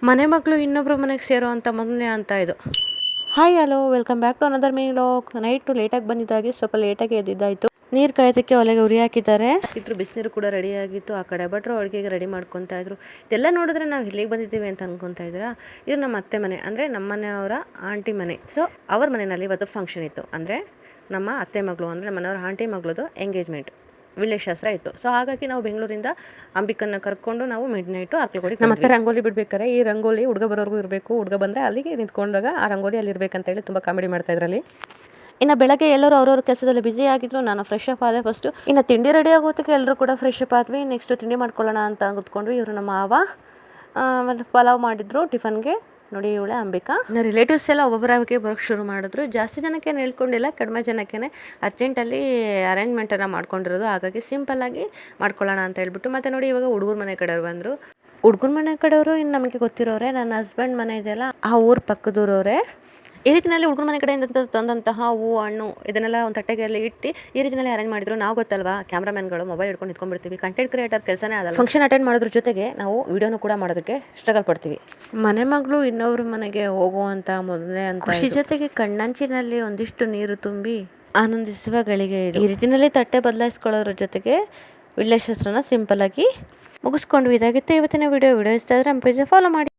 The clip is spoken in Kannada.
ಮನೆ ಮಗಳು ಇನ್ನೊಬ್ರು ಮನೆಗೆ ಸೇರೋ ಅಂತ ಮೊದಲನೇ ಅಂತ ಇದು. Hi hello welcome back to another vlog. Night ಲೇಟಾಗಿ ಬಂದಿದ್ದಾಗಿ ಸ್ವಲ್ಪ ಲೇಟಾಗಿ ಎದ್ದಿದ್ದಾಯಿತು. ನೀರು ಕಾಯೋದಕ್ಕೆ ಒಲೆಗೆ ಉರಿ ಹಾಕಿದ್ದಾರೆ. ಇದ್ರು ಬಿಸಿನೀರು ಕೂಡ ರೆಡಿ ಆಗಿತ್ತು. ಆ ಕಡೆ ಭಟ್ರು ಅಡುಗೆಗೆ ರೆಡಿ ಮಾಡ್ಕೊತಾ ಇದ್ರು. ಇದೆಲ್ಲ ನೋಡಿದ್ರೆ ನಾವು ಇಲ್ಲಿಗೆ ಬಂದಿದ್ದೀವಿ ಅಂತ ಅನ್ಕೊತಾ ಇದ್ದೀರಾ? ಇದು ನಮ್ಮ ಅತ್ತೆ ಮನೆ, ಅಂದರೆ ನಮ್ಮ ಮನೆಯವರ ಆಂಟಿ ಮನೆ. ಸೊ ಅವ್ರ ಮನೆಯಲ್ಲಿ ಇವತ್ತು ಫಂಕ್ಷನ್ ಇತ್ತು. ಅಂದರೆ ನಮ್ಮ ಅತ್ತೆ ಮಗಳು, ಅಂದರೆ ನಮ್ಮ ಮನೆಯವರ ಆಂಟಿ ಮಗಳದು ಎಂಗೇಜ್ಮೆಂಟ್, ವಿಳ್ಳೆ ಶಾಸ್ತ್ರ ಇತ್ತು. ಸೊ ಹಾಗಾಗಿ ನಾವು ಬೆಂಗಳೂರಿಂದ ಅಂಬಿಕನ್ನ ಕರ್ಕೊಂಡು ನಾವು ಮಿಡ್ ನೈಟು ಅಕ್ಲಗೋಡಿ. ನಮ್ಮ ಮತ್ತೆ ರಂಗೋಲಿ ಬಿಡ್ಬೇಕಾರೆ ಈ ರಂಗೋಲಿ ಹುಡುಗ ಬರೋರ್ಗೂ ಇರಬೇಕು, ಹುಡುಗ ಬಂದರೆ ಅಲ್ಲಿಗೆ ನಿಂತ್ಕೊಂಡಾಗ ಆ ರಂಗೋಲಿ ಅಲ್ಲಿ ಇರಬೇಕಂತೇಳಿ ತುಂಬ ಕಾಮಿಡಿ ಮಾಡ್ತಾ ಇದ್ರಲ್ಲಿ. ಇನ್ನು ಬೆಳಗ್ಗೆ ಎಲ್ಲರೂ ಅವ್ರವ್ರ ಕೆಲಸದಲ್ಲಿ ಬ್ಯುಸಿ ಆಗಿದ್ರು. ನಾನು ಫ್ರೆಶ್ ಅಪ್ ಆದೆ ಫಸ್ಟು. ಇನ್ನು ತಿಂಡಿ ರೆಡಿ ಆಗೋದಕ್ಕೆ ಎಲ್ಲರೂ ಕೂಡ ಫ್ರೆಶ್ ಅಪ್ ಆದ್ವಿ. ನೆಕ್ಸ್ಟ್ ತಿಂಡಿ ಮಾಡ್ಕೊಳ್ಳೋಣ ಅಂತ ಕೂತ್ಕೊಂಡ್ವಿ. ಇವರು ನಮ್ಮ ಮಾವ ಮತ್ತು ಪಲಾವ್ ಮಾಡಿದ್ರು ಟಿಫನ್ಗೆ. ನೋಡಿ ಇವಳೆ ಅಂಬಿಕಾ. ಇನ್ನು ರಿಲೇಟಿವ್ಸ್ ಎಲ್ಲ ಒಬ್ಬೊಬ್ಬರಾಗೆ ಬರೋಕ್ಕೆ ಶುರು ಮಾಡಿದ್ರು. ಜಾಸ್ತಿ ಜನಕ್ಕೇನು ಹೇಳ್ಕೊಂಡಿಲ್ಲ, ಕಡಿಮೆ ಜನಕ್ಕೇ ಅರ್ಜೆಂಟಲ್ಲಿ ಅರೇಂಜ್ಮೆಂಟನ್ನು ಮಾಡ್ಕೊಂಡಿರೋದು. ಹಾಗಾಗಿ ಸಿಂಪಲ್ಲಾಗಿ ಮಾಡ್ಕೊಳ್ಳೋಣ ಅಂತ ಹೇಳ್ಬಿಟ್ಟು. ಮತ್ತು ನೋಡಿ ಇವಾಗ ಹುಡುಗರ ಮನೆ ಕಡೆಯವ್ರು ಬಂದರು. ಹುಡುಗರ ಮನೆ ಕಡೆಯವರು ಇನ್ನು ನಮಗೆ ಗೊತ್ತಿರೋರೆ. ನನ್ನ ಹಸ್ಬೆಂಡ್ ಮನೆ ಇದೆಯಲ್ಲ ಆ ಊರು ಪಕ್ಕದೂರವರೇ. ಈ ರೀತಿಯಲ್ಲಿ ಹುಡುಗರ ಮನೆ ಕಡೆಯಿಂದ ತಂದಂತಹ ಹೂವು ಹಣ್ಣು ಇದನ್ನೆಲ್ಲ ಒಂದು ತಟ್ಟೆಗೆಲ್ಲ ಇಟ್ಟು ಈ ರೀತಿಯಲ್ಲಿ ಅರೇಂಜ್ ಮಾಡಿದ್ರು. ನಾವು ಗೊತ್ತಲ್ವಾ, ಕ್ಯಾಮ್ರಾಮನ್ಗಳು ಮೊಬೈಲ್ ಹಿಡ್ಕೊಂಡು ನಿಂತ್ಕೊಂಡ್ಬಿಡ್ತೀವಿ. ಕಂಟೆಂಟ್ ಕ್ರಿಯೇಟರ್ ಕೆಲಸನೇ ಅದಲ್ಲ. ಫಂಕ್ಷನ್ ಅಟೆಂಡ್ ಮಾಡೋದ್ರ ಜೊತೆಗೆ ನಾವು ವಿಡಿಯೋನು ಕೂಡ ಮಾಡೋದಕ್ಕೆ ಸ್ಟ್ರಗಲ್ ಪಡ್ತೀವಿ. ಮನೆ ಮಗಳು ಇನ್ನೊಬ್ರ ಮನೆಗೆ ಹೋಗುವಂಥ ಮೊದಲನೇ ಅಂತ ಖುಷಿ ಜೊತೆಗೆ ಕಣ್ಣಂಚಿನಲ್ಲಿ ಒಂದಿಷ್ಟು ನೀರು ತುಂಬಿ ಆನಂದಿಸುವ ಗಳಿಗೆ ಇದು. ಈ ರೀತಿಯಲ್ಲಿ ತಟ್ಟೆ ಬದಲಾಯಿಸ್ಕೊಳ್ಳೋದ್ರ ಜೊತೆಗೆ ವಿಳ್ಳೆ ಶಾಸ್ತ್ರನ ಸಿಂಪಲ್ಲಾಗಿ ಮುಗಿಸ್ಕೊಂಡು. ಇದಾಗಿತ್ತು ಇವತ್ತಿನ ವಿಡಿಯೋ ಇಷ್ಟ ಆದರೆ ನಮ್ಮ ಪೇಜ್ ಫಾಲೋ ಮಾಡಿ.